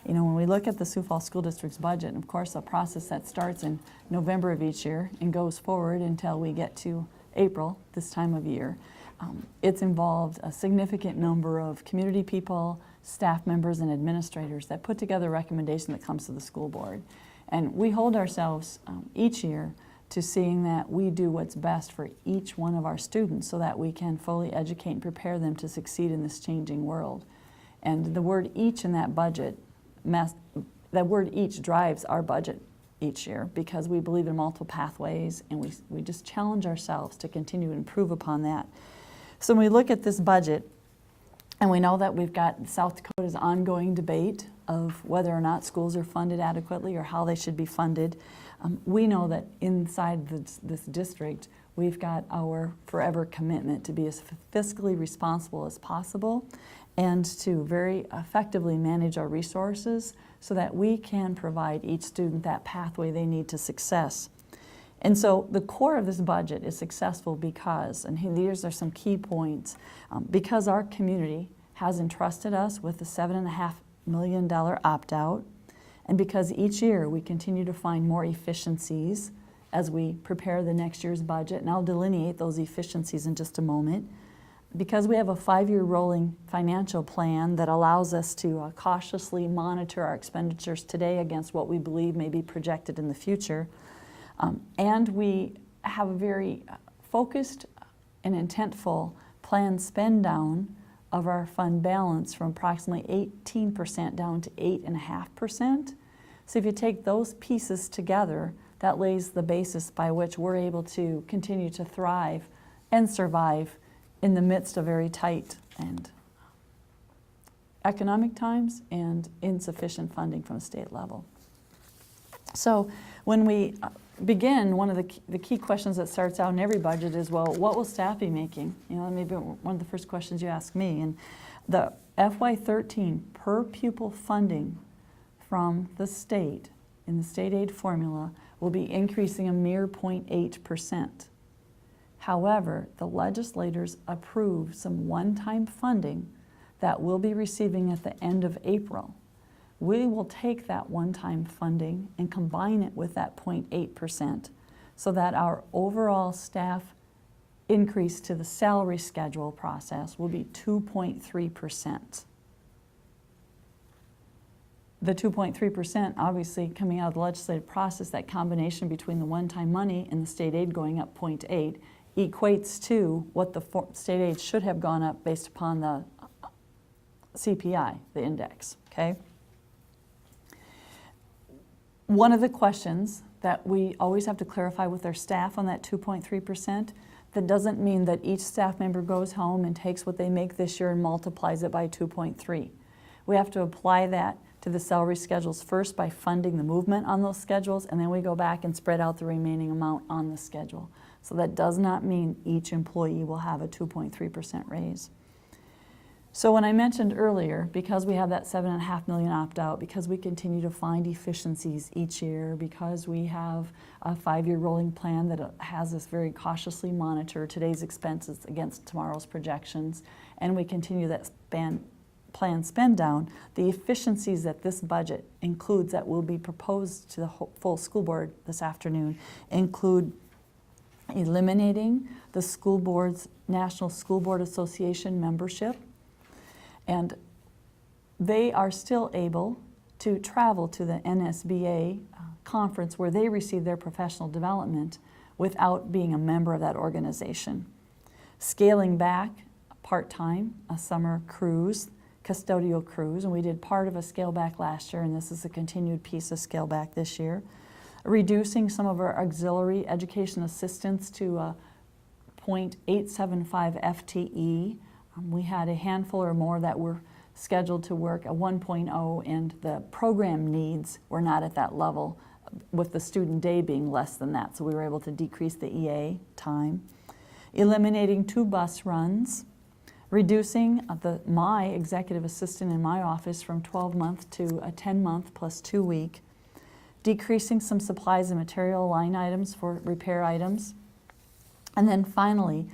You know, when we look at the Sioux Falls School District's budget, and of course a process that starts in November of each year and goes forward until we get to April, this time of year, it's involved a significant number of community people, staff members, and administrators that put together a recommendation that comes to the school board. And we hold ourselves each year to seeing that we do what's best for each one of our students so that we can fully educate and prepare them to succeed in this changing world. And the word each in that budget, that word each drives our budget each year because we believe in multiple pathways, and we just challenge ourselves to continue to improve upon that. So when we look at this budget, and we know that we've got South Dakota's ongoing debate of whether or not schools are funded adequately or how they should be funded, we know that inside this district, we've got our forever commitment to be as fiscally responsible as possible and to very effectively manage our resources so that we can provide each student that pathway they need to success. And so the core of this budget is successful because, and these are some key points, because our community has entrusted us with the $7.5 million opt-out, and because each year we continue to find more efficiencies as we prepare the next year's budget, and I'll delineate those efficiencies in just a moment, because we have a 5-year rolling financial plan that allows us to cautiously monitor our expenditures today against what we believe may be projected in the future, and we have a very focused and intentful planned spend down of our fund balance from approximately 18% down to 8.5%. So if you take those pieces together, that lays the basis by which we're able to continue to thrive and survive in the midst of very tight and economic times and insufficient funding from a state level. So when we begin, one of the key questions that starts out in every budget is, well, what will staff be making? You know, maybe one of the first questions you ask me. And the FY13 per pupil funding from the state in the state aid formula will be increasing a mere 0.8%. However, the legislators approved some one-time funding that we'll be receiving at the end of April. We will take that one-time funding and combine it with that 0.8% so that our overall staff increase to the salary schedule process will be 2.3%. The 2.3%, obviously coming out of the legislative process, that combination between the one-time money and the state aid going up 0.8 equates to what the state aid should have gone up based upon the CPI, the index, okay? One of the questions that we always have to clarify with our staff on that 2.3%, that doesn't mean that each staff member goes home and takes what they make this year and multiplies it by 2.3. We have to apply that to the salary schedules first by funding the movement on those schedules, and then we go back and spread out the remaining amount on the schedule. So that does not mean each employee will have a 2.3% raise. So when I mentioned earlier, because we have that $7.5 million opt-out, because we continue to find efficiencies each year, because we have a 5-year rolling plan that has us very cautiously monitor today's expenses against tomorrow's projections, and we continue that plan spend down, the efficiencies that this budget includes that will be proposed to the full school board this afternoon include eliminating the school board's National School Board Association membership, and they are still able to travel to the NSBA conference where they receive their professional development without being a member of that organization. Scaling back part-time, a summer cruise, custodial cruise, and we did part of a scale back last year, and this is a continued piece of scale back this year. Reducing some of our auxiliary education assistants to 0.875 FTE. We had a handful or more that were scheduled to work at 1.0, and the program needs were not at that level, with the student day being less than that, so we were able to decrease the EA time. Eliminating 2 bus runs, reducing my executive assistant in my office from 12-month to a 10-month plus 2-week, decreasing some supplies and material line items for repair items, and then finally,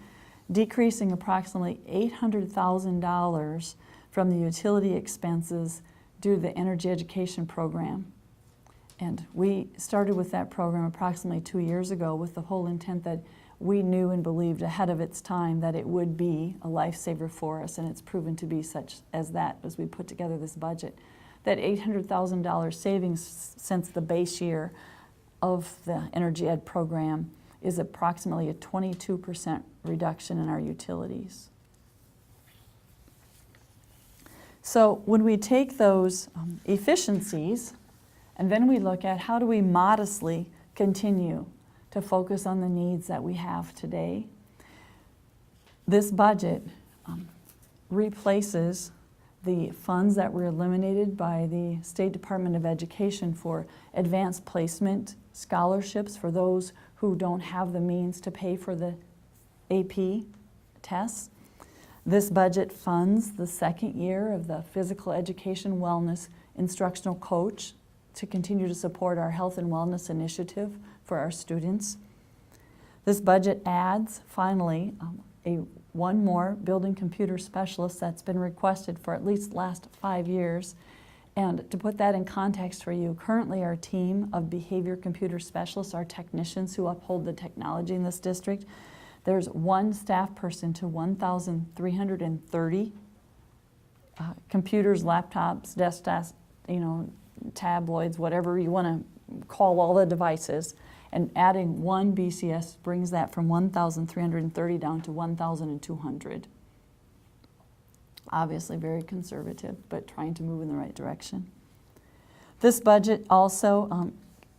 decreasing approximately $800,000 from the utility expenses due to the energy education program. And we started with that program approximately 2 years ago with the whole intent that we knew and believed ahead of its time that it would be a lifesaver for us, and it's proven to be such as that as we put together this budget. That $800,000 savings since the base year of the energy ed program is approximately a 22% reduction in our utilities. So when we take those efficiencies and then we look at how do we modestly continue to focus on the needs that we have today, this budget replaces the funds that were eliminated by the State Department of Education for advanced placement scholarships for those who don't have the means to pay for the AP tests. This budget funds the second year of the Physical Education Wellness Instructional Coach to continue to support our health and wellness initiative for our students. This budget adds, finally, one more building computer specialist that's been requested for at least the last 5 years. And to put that in context for you, currently our team of behavior computer specialists, our technicians who uphold the technology in this district, there's one staff person to 1,330 computers, laptops, desktops, tabloids, whatever you want to call all the devices. And adding one BCS brings that from 1,330 down to 1,200. Obviously very conservative, but trying to move in the right direction. This budget also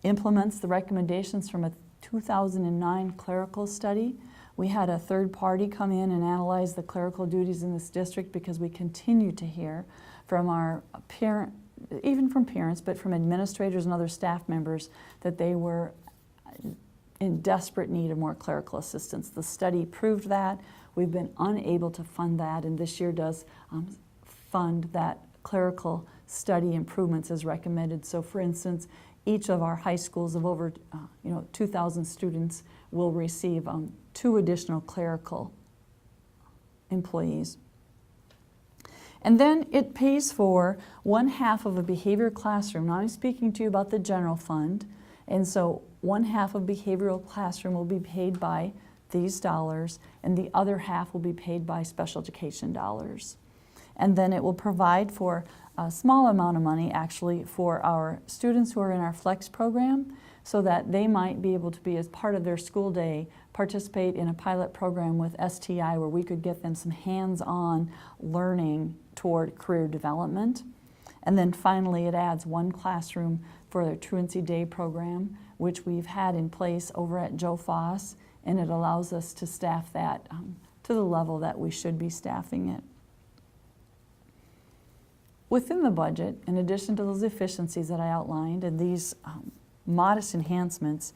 implements the recommendations from a 2009 clerical study. We had a third party come in and analyze the clerical duties in this district because we continue to hear from our even from parents, but from administrators and other staff members that they were in desperate need of more clerical assistance. The study proved that. We've been unable to fund that, and this year does fund that clerical study improvements as recommended. So for instance, each of our high schools of over 2,000 students will receive 2 additional clerical employees. And then it pays for 1/2 of a behavior classroom. Now I'm speaking to you about the general fund, and so 1/2 of behavioral classroom will be paid by these dollars, and the other half will be paid by special education dollars. And then it will provide for a small amount of money actually for our students who are in our flex program so that they might be able to be, as part of their school day, participate in a pilot program with STI where we could get them some hands-on learning toward career development. And then finally it adds 1 classroom for their truancy day program, which we've had in place over at Joe Foss, and it allows us to staff that to the level that we should be staffing it. Within the budget, in addition to those efficiencies that I outlined and these modest enhancements,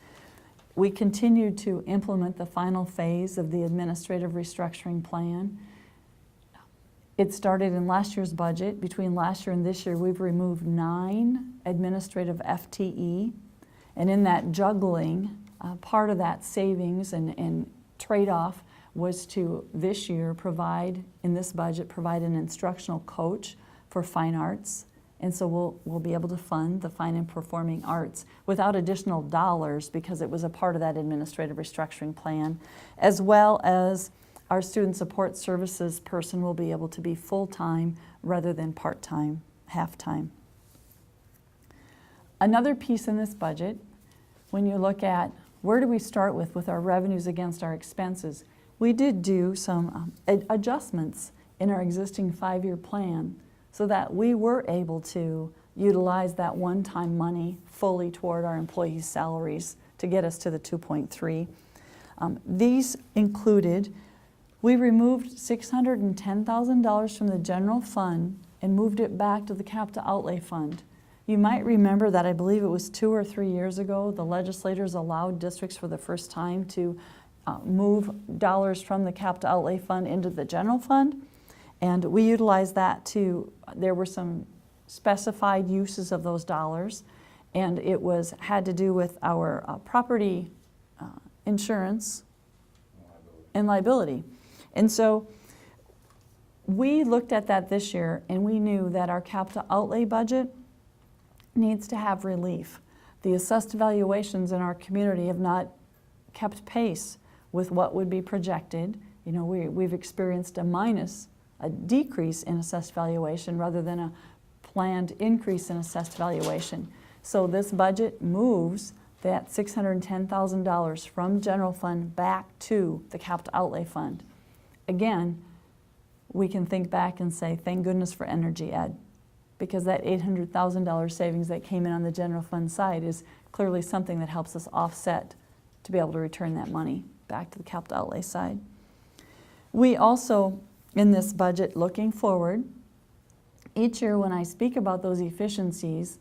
we continue to implement the final phase of the administrative restructuring plan. It started in last year's budget. Between last year and this year, we've removed 9 administrative FTE. And in that juggling, part of that savings and trade-off was to, this year, provide an instructional coach for fine arts. And so we'll be able to fund the fine and performing arts without additional dollars because it was a part of that administrative restructuring plan, as well as our student support services person will be able to be full-time rather than part-time, half-time. Another piece in this budget, when you look at where do we start with our revenues against our expenses, we did do some adjustments in our existing 5-year plan so that we were able to utilize that one-time money fully toward our employees' salaries to get us to the 2.3. These included, we removed $610,000 from the general fund and moved it back to the capital outlay fund. You might remember that I believe it was 2 or 3 years ago, the legislators allowed districts for the first time to move dollars from the capital outlay fund into the general fund. And we utilized that there were some specified uses of those dollars, and it had to do with our property insurance and liability. And so We looked at that this year and we knew that our capital outlay budget needs to have relief. The assessed valuations in our community have not kept pace with what would be projected. You know, we've experienced a decrease in assessed valuation rather than a planned increase in assessed valuation. So this budget moves that $610,000 from general fund back to the capital outlay fund. Again, we can think back and say, thank goodness for energy ed, because that $800,000 savings that came in on the general fund side is clearly something that helps us offset to be able to return that money back to the capital outlay side. We also, in this budget looking forward, each year when I speak about those efficiencies,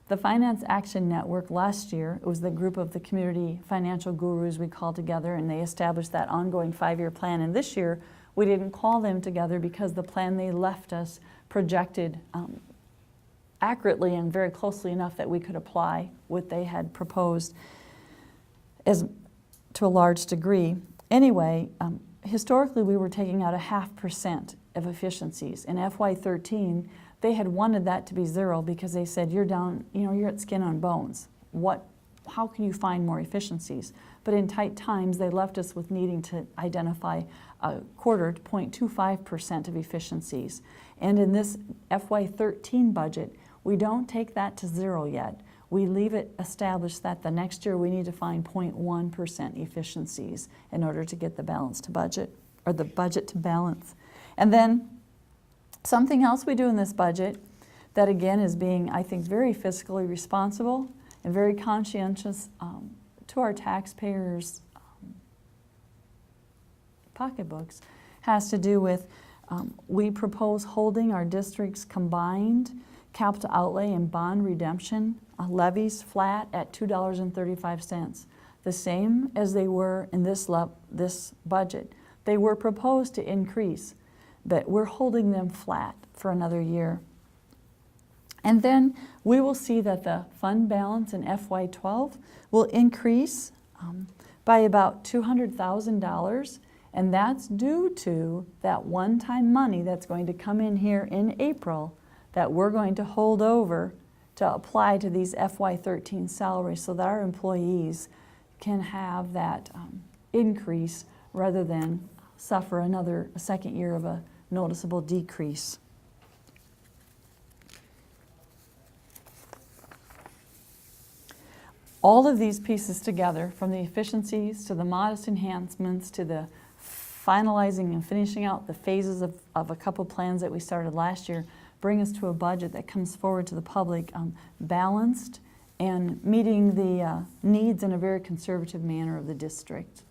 the Finance Action Network last year, it was the group of the community financial gurus we called together, and they established that ongoing 5-year plan. And this year, we didn't call them together because the plan they left us projected accurately and very closely enough that we could apply what they had proposed as to a large degree. Anyway, historically we were taking out 0.5% of efficiencies. In FY13, they had wanted that to be 0 because they said, you're down, you know, you're at skin on bones. How can you find more efficiencies? But in tight times, they left us with needing to identify 0.25% to 0.25% of efficiencies. And in this FY13 budget, we don't take that to 0 yet. We leave it established that the next year we need to find 0.1% efficiencies in order to get the balance to budget, or the budget to balance. And then something else we do in this budget that again is being, I think, very fiscally responsible and very conscientious to our taxpayers' pocketbooks has to do with we propose holding our district's combined capital outlay and bond redemption levies flat at $2.35, the same as they were in this budget. They were proposed to increase, but we're holding them flat for another year. And then we will see that the fund balance in FY12 will increase by about $200,000, and that's due to that one-time money that's going to come in here in April that we're going to hold over to apply to these FY13 salaries so that our employees can have that increase rather than suffer a second year of a noticeable decrease. All of these pieces together, from the efficiencies to the modest enhancements to the finalizing and finishing out the phases of a couple plans that we started last year, bring us to a budget that comes forward to the public balanced and meeting the needs in a very conservative manner of the district.